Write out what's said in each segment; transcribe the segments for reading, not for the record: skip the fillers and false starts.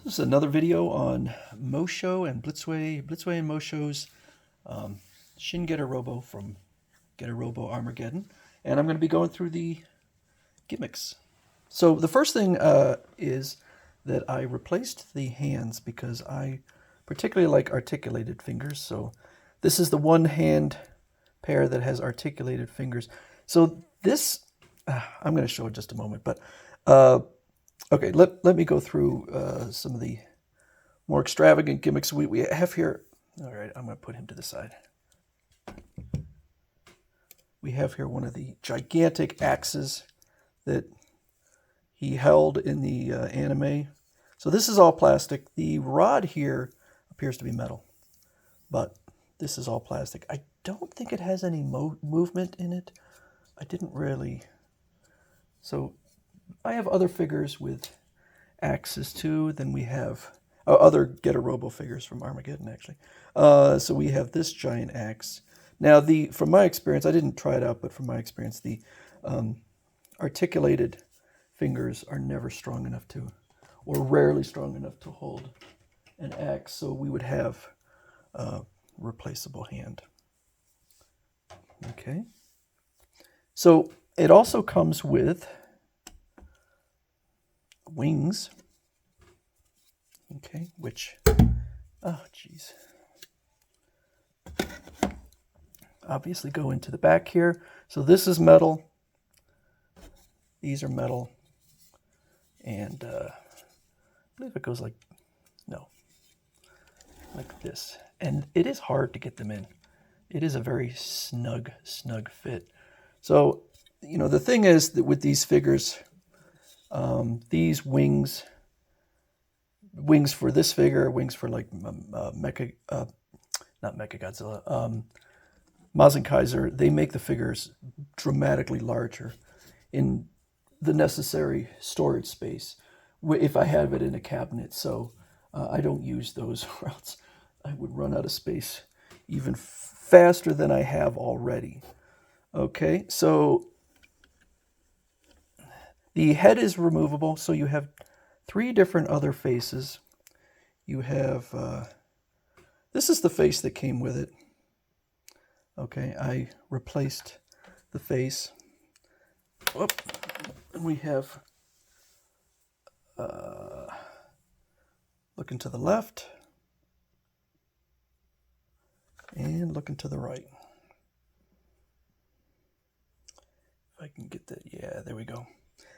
This is another video on Moshow and Blitzway and Moshow's Shin Robo from Robo Armageddon. And I'm going to be going through the gimmicks. So the first thing is that I replaced the hands because I particularly like articulated fingers. So this is the one hand pair that has articulated fingers. So this, I'm going to show in just a moment, but okay, let me go through some of the more extravagant gimmicks we have here. All right, I'm going to put him to the side. We have here one of the gigantic axes that he held in the anime. So this is all plastic. The rod here appears to be metal, but this is all plastic. I don't think it has any movement in it. I didn't really. So I have other figures with axes too. Then we have other Robo figures from Armageddon, actually. So we have this giant axe. Now, from my experience, I didn't try it out, but from my experience, the articulated fingers are never strong enough to, or rarely strong enough to hold an axe. So we would have a replaceable hand. Okay. So it also comes with wings. Okay, which, oh geez, obviously go into the back here. So this is metal. These are metal. And I believe it goes like this. And it is hard to get them in. It is a very snug fit. So, you know, the thing is that with these figures, these wings for this figure, wings for like not Mechagodzilla, Mazen Kaiser, they make the figures dramatically larger in the necessary storage space if I have it in a cabinet. So I don't use those, or else I would run out of space even faster than I have already. Okay, so the head is removable, so you have 3 different other faces. You have, this is the face that came with it. Okay, I replaced the face. Whoop. And we have, looking to the left and looking to the right. If I can get that, yeah, there we go.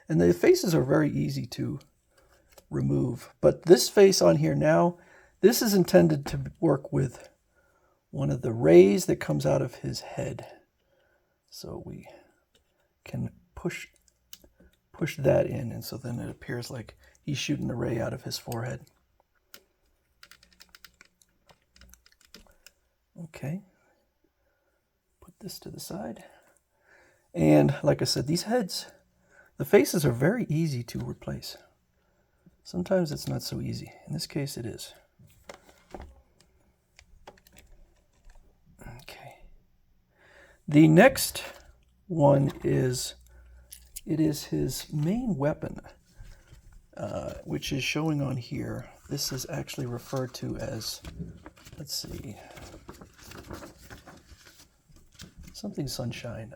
And the faces are very easy to remove. But this face on here now, this is intended to work with one of the rays that comes out of his head. So we can push that in, and so then it appears like he's shooting a ray out of his forehead. Okay. Put this to the side. And like I said, these heads, the faces are very easy to replace. Sometimes it's not so easy. In this case, it is. Okay. The next one is, it is his main weapon, which is showing on here. This is actually referred to as, let's see, something sunshine.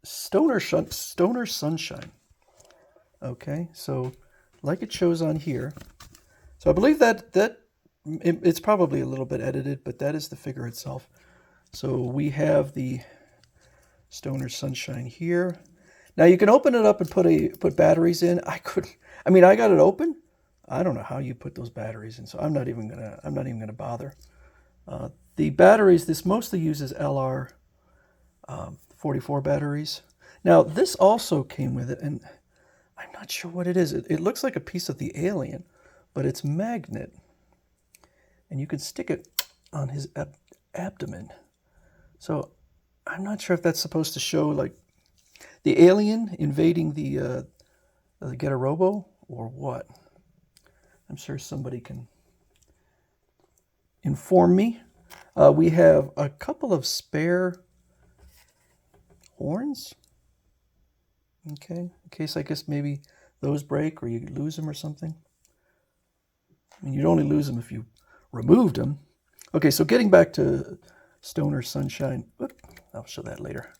Stoner Sunshine. Okay, so like it shows on here. So I believe that it's probably a little bit edited, but that is the figure itself. So we have the Stoner Sunshine here. Now you can open it up and put batteries in. I got it open. I don't know how you put those batteries in, so I'm not even gonna bother. The batteries, this mostly uses LR 44 batteries. Now this also came with it, and I'm not sure what it is. It looks like a piece of the alien, but it's magnet, and you can stick it on his abdomen. So I'm not sure if that's supposed to show like the alien invading the Robo or what. I'm sure somebody can inform me. We have a couple of spare horns. Okay, case I guess maybe those break or you lose them or something. I mean, you'd only lose them if you removed them. Okay, so getting back to Stoner Sunshine. I'll show that later.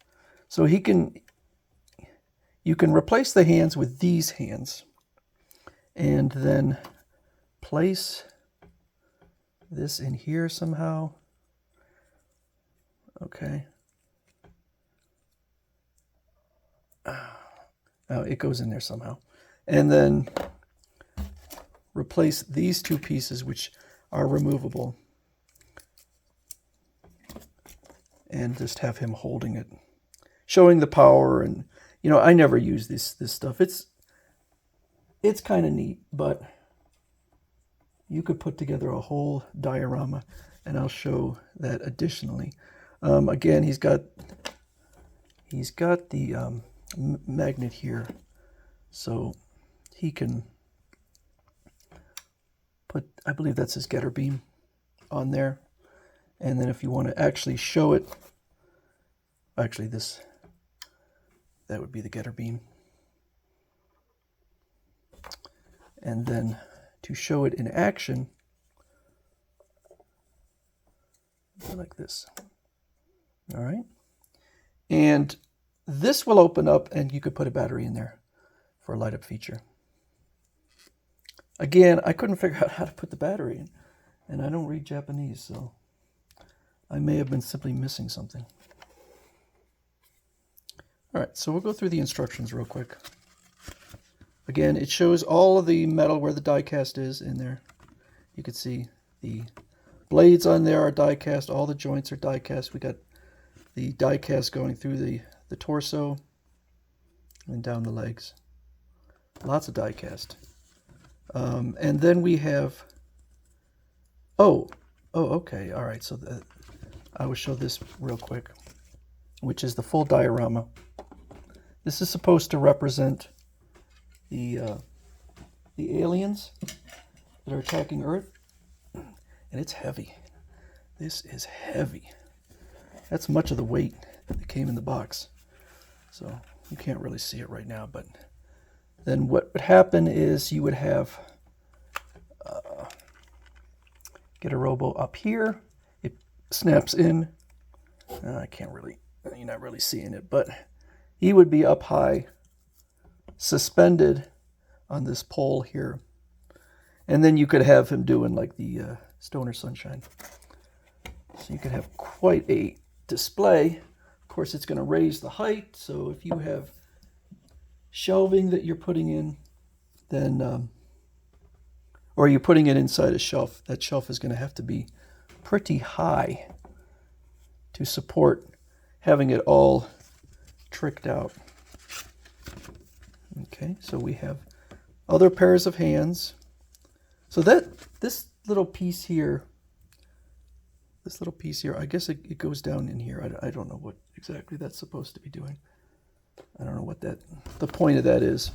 So you can replace the hands with these hands and then place this in here somehow. Okay. Oh, it goes in there somehow. And then replace these two pieces, which are removable, and just have him holding it, showing the power. And you know, I never use this stuff. It's kind of neat, but you could put together a whole diorama, and I'll show that additionally. Again, he's got the magnet here, so he can put, I believe that's his getter beam on there. And then if you want to actually show it, actually that would be the getter beam. And then to show it in action, like this. All right. And this will open up and you could put a battery in there for a light up feature. Again, I couldn't figure out how to put the battery in, and I don't read Japanese, so I may have been simply missing something. All right, so we'll go through the instructions real quick. Again, it shows all of the metal where the die cast is in there. You can see the blades on there are die cast, all the joints are die cast. We got the die cast going through the torso and down the legs. Lots of die cast. And then we have, okay, all right, so I will show this real quick, which is the full diorama. This is supposed to represent the aliens that are attacking Earth, and it's heavy. This is heavy. That's much of the weight that came in the box, so you can't really see it right now, but then what would happen is you would have get a Robo up here. It snaps in. I can't really, you're not really seeing it, but he would be up high, suspended on this pole here. And then you could have him doing like the Stoner Sunshine. So you could have quite a display. Of course, it's going to raise the height. So if you have shelving that you're putting in, then, or you're putting it inside a shelf, that shelf is going to have to be pretty high to support having it all tricked out. Okay, so we have other pairs of hands. So this little piece here, I guess it goes down in here. I don't know what exactly that's supposed to be doing. I don't know what the point of that is.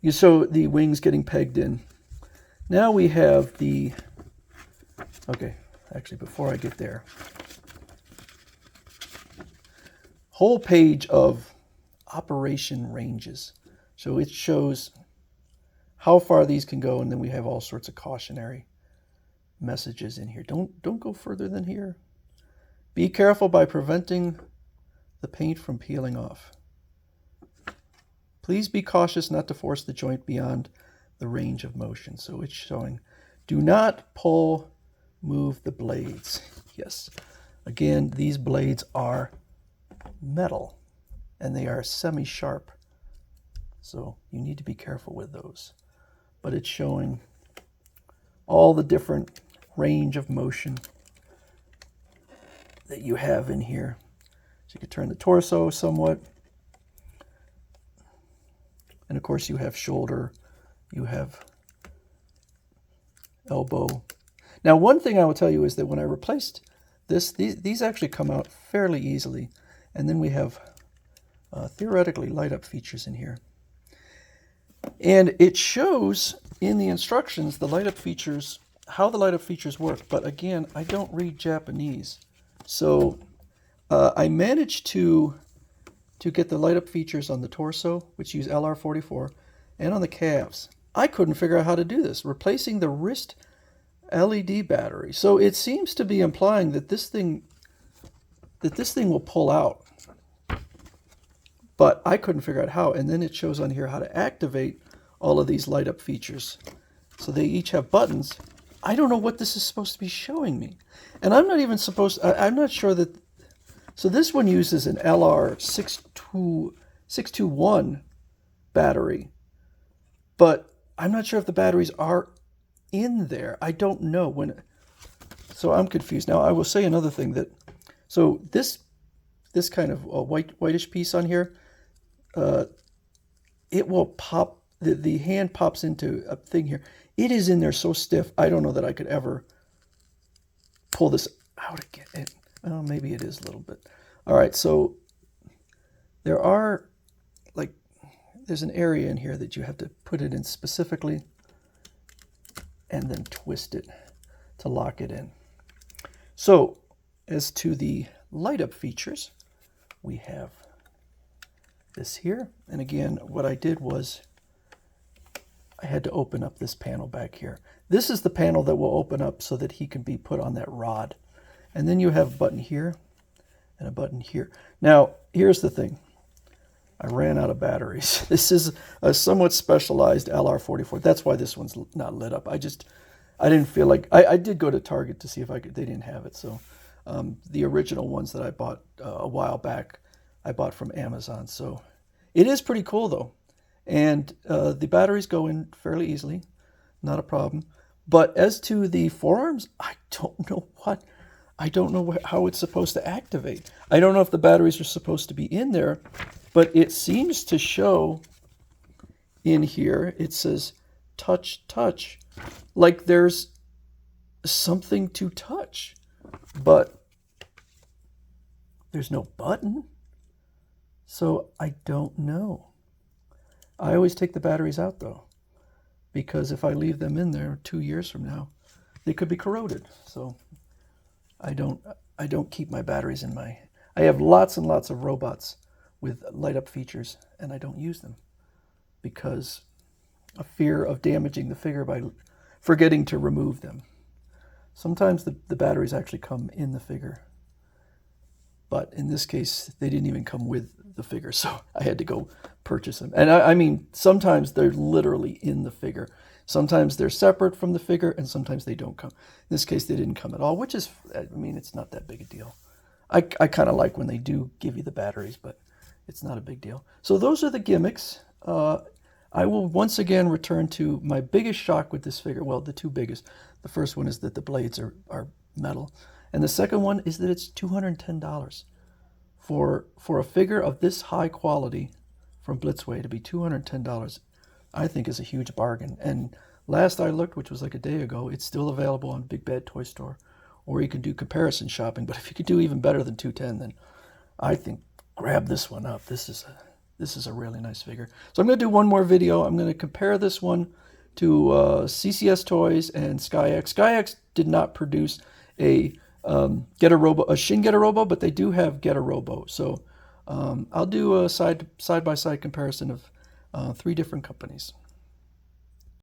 You saw the wings getting pegged in. Now we have okay, actually before I get there, whole page of operation ranges. So it shows how far these can go, and then we have all sorts of cautionary messages in here. Don't go further than here. Be careful by preventing the paint from peeling off. Please be cautious not to force the joint beyond the range of motion. So it's showing, do not pull, move the blades. Yes. Again, these blades are metal and they are semi-sharp. So you need to be careful with those. But it's showing all the different range of motion that you have in here. So you can turn the torso somewhat. And of course you have shoulder, you have elbow. Now one thing I will tell you is that when I replaced this, these actually come out fairly easily. And then we have theoretically light up features in here. And it shows in the instructions the light up features, how the light up features work. But again, I don't read Japanese. So I managed to to get the light up features on the torso, which use LR44, and on the calves. I couldn't figure out how to do this, replacing the wrist LED battery. So it seems to be implying that this thing will pull out. But I couldn't figure out how, and then it shows on here how to activate all of these light up features. So they each have buttons. I don't know what this is supposed to be showing me. And I'm not even supposed I'm not sure that. So this one uses an LR621 battery, but I'm not sure if the batteries are in there. I don't know so I'm confused. Now I will say another thing that, so this kind of whitish piece on here, it will pop, the hand pops into a thing here. It is in there so stiff, I don't know that I could ever pull this out again. Well, maybe it is a little bit. All right, so there are, there's an area in here that you have to put it in specifically and then twist it to lock it in. So as to the light up features, we have this here. And again, what I did was I had to open up this panel back here. This is the panel that will open up so that he can be put on that rod. And then you have a button here and a button here. Now, here's the thing. I ran out of batteries. This is a somewhat specialized LR44. That's why this one's not lit up. I didn't feel like, I did go to Target to see if I could, they didn't have it. So the original ones that I bought a while back, I bought from Amazon. So it is pretty cool though. And the batteries go in fairly easily, not a problem. But as to the forearms, I don't know how it's supposed to activate. I don't know if the batteries are supposed to be in there, but it seems to show in here, it says touch, touch, like there's something to touch, but there's no button. So I don't know. I always take the batteries out though, because if I leave them in there 2 years from now, they could be corroded. So I don't keep my batteries in my, I have lots and lots of robots with light up features and I don't use them because of fear of damaging the figure by forgetting to remove them. Sometimes the batteries actually come in the figure, but in this case, they didn't even come with the figure, so I had to go purchase them. And I mean, sometimes they're literally in the figure. Sometimes they're separate from the figure, and sometimes they don't come. In this case, they didn't come at all, which is, I mean, it's not that big a deal. I kind of like when they do give you the batteries, but it's not a big deal. So those are the gimmicks. I will once again return to my biggest shock with this figure. Well, the two biggest. The first one is that the blades are metal. And the second one is that it's $210. For a figure of this high quality from Blitzway to be $210, I think is a huge bargain. And last I looked, which was like a day ago, it's still available on Big Bad Toy Store, or you can do comparison shopping. But if you could do even better than $210, then I think grab this one up. This is a really nice figure. So I'm going to do one more video. I'm going to compare this one to CCS Toys and SkyX. SkyX did not produce a Shin Get a Robo, but they do have Get a Robo. So I'll do a side-by-side comparison of 3 different companies.